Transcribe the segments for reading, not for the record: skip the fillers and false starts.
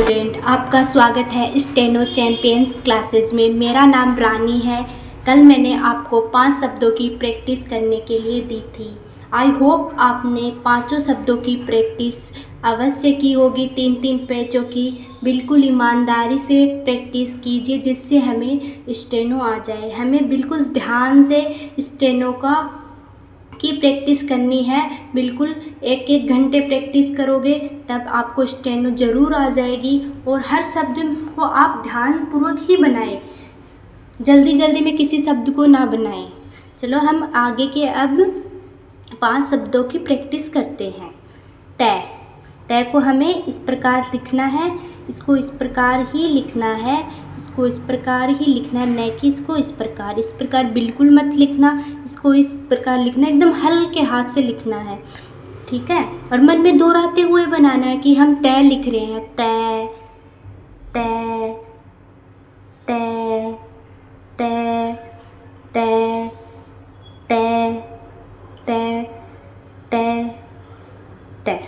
Student, आपका स्वागत है स्टेनो चैंपियंस क्लासेस में। मेरा नाम रानी है। कल मैंने आपको 5 शब्दों की प्रैक्टिस करने के लिए दी थी। आई होप आपने 5 शब्दों की प्रैक्टिस अवश्य की होगी। 3-3 पेजों की बिल्कुल ईमानदारी से प्रैक्टिस कीजिए, जिससे हमें स्टेनो आ जाए। हमें बिल्कुल ध्यान से स्टेनो की प्रैक्टिस करनी है। बिल्कुल 1-1 घंटे प्रैक्टिस करोगे तब आपको स्टेनो ज़रूर आ जाएगी। और हर शब्द को आप ध्यानपूर्वक ही बनाएं, जल्दी जल्दी में किसी शब्द को ना बनाएं। चलो हम आगे के अब 5 शब्दों की प्रैक्टिस करते हैं। तय। तय को हमें इस प्रकार लिखना है, इसको इस प्रकार ही लिखना है, इसको इस प्रकार ही लिखना है, न कि इसको इस प्रकार बिल्कुल मत लिखना। इसको इस प्रकार लिखना, एकदम हल्के हाथ से लिखना है, ठीक है। और मन में दोहराते हुए बनाना है कि हम तय लिख रहे हैं। तय तय तय तय तय तय तय तय तय।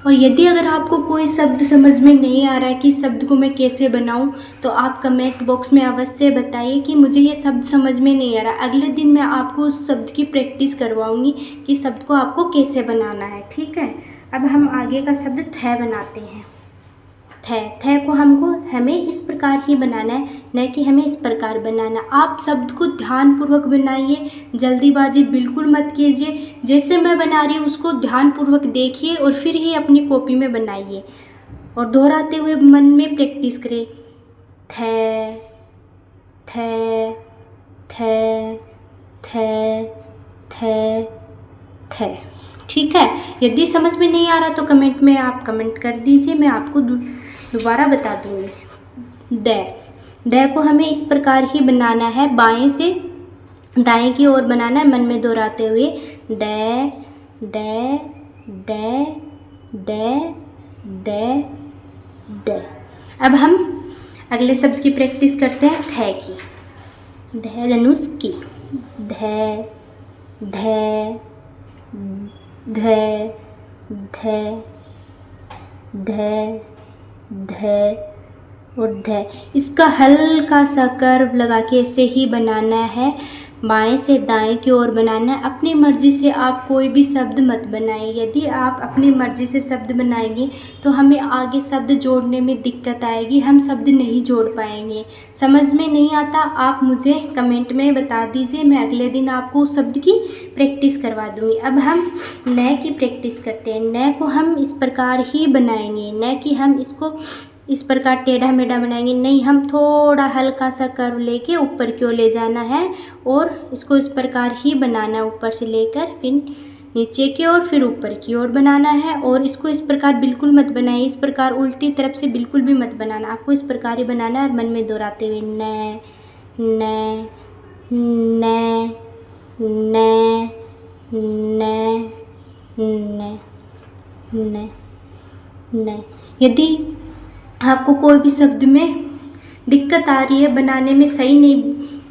और यदि अगर आपको कोई शब्द समझ में नहीं आ रहा है कि शब्द को मैं कैसे बनाऊं, तो आप कमेंट बॉक्स में अवश्य बताइए कि मुझे ये शब्द समझ में नहीं आ रहा। अगले दिन मैं आपको उस शब्द की प्रैक्टिस करवाऊंगी कि शब्द को आपको कैसे बनाना है, ठीक है। अब हम आगे का शब्द थ बनाते हैं। थ को हमें इस प्रकार ही बनाना है, न कि हमें इस प्रकार बनाना। आप शब्द को ध्यानपूर्वक बनाइए, जल्दीबाजी बिल्कुल मत कीजिए। जैसे मैं बना रही हूँ उसको ध्यानपूर्वक देखिए और फिर ही अपनी कॉपी में बनाइए और दोहराते हुए मन में प्रैक्टिस करें। थ थ थ थ थ थ, ठीक है। यदि समझ में नहीं आ रहा तो कमेंट में आप कमेंट कर दीजिए, मैं आपको दोबारा बता दूँगी। द को हमें इस प्रकार ही बनाना है, बाएं से दाएं की ओर बनाना है, मन में दोहराते हुए the the the the the the. अब हम अगले शब्द की प्रैक्टिस करते हैं, थ की। धनुष की। ध ध ध ध ध ध और ध। इसका हल्का सा कर्व लगा के ऐसे ही बनाना है, बाएं से दाएं की ओर बनाना है। अपनी मर्ज़ी से आप कोई भी शब्द मत बनाएं। यदि आप अपनी मर्ज़ी से शब्द बनाएंगे तो हमें आगे शब्द जोड़ने में दिक्कत आएगी, हम शब्द नहीं जोड़ पाएंगे। समझ में नहीं आता आप मुझे कमेंट में बता दीजिए, मैं अगले दिन आपको उस शब्द की प्रैक्टिस करवा दूँगी। अब हम न की प्रैक्टिस करते हैं। न को हम इस प्रकार ही बनाएंगे, न कि हम इसको इस प्रकार टेढ़ा मेढ़ा बनाएंगे, नहीं। हम थोड़ा हल्का सा कर्व लेके ऊपर की ओर ले जाना है और इसको इस प्रकार ही बनाना है, ऊपर से लेकर फिर नीचे की ओर फिर ऊपर की ओर बनाना है। और इसको इस प्रकार बिल्कुल मत बनाइए, इस प्रकार उल्टी तरफ से बिल्कुल भी मत बनाना, आपको इस प्रकार ही बनाना है। और मन में दोहराते हुए न न न न न न न न। यदि आपको कोई भी शब्द में दिक्कत आ रही है, बनाने में सही नहीं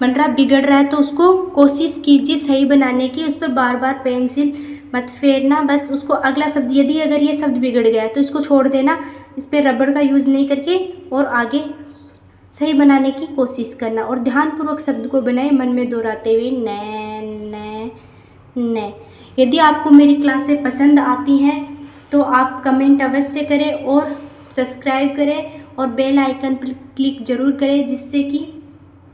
बन रहा, बिगड़ रहा है, तो उसको कोशिश कीजिए सही बनाने की। उस पर बार बार पेंसिल मत फेरना, बस उसको अगला शब्द, यदि अगर ये शब्द बिगड़ गया है तो इसको छोड़ देना, इस पर रबड़ का यूज़ नहीं करके और आगे सही बनाने की कोशिश करना। और ध्यानपूर्वक शब्द को बनाए, मन में दोहराते हुए न न न। यदि आपको मेरी क्लासें पसंद आती हैं तो आप कमेंट अवश्य करें और सब्सक्राइब करें और बेल आइकन पर क्लिक ज़रूर करें, जिससे कि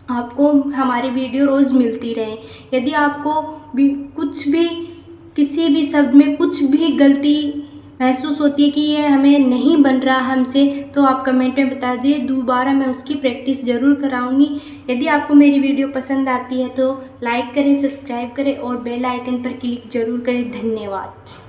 आपको हमारी वीडियो रोज़ मिलती रहे। यदि आपको भी कुछ भी किसी भी शब्द में कुछ भी गलती महसूस होती है कि ये हमें नहीं बन रहा हमसे, तो आप कमेंट में बता दिए, दोबारा मैं उसकी प्रैक्टिस ज़रूर कराऊंगी। यदि आपको मेरी वीडियो पसंद आती है तो लाइक करें, सब्सक्राइब करें और बेल आइकन पर क्लिक ज़रूर करें। धन्यवाद।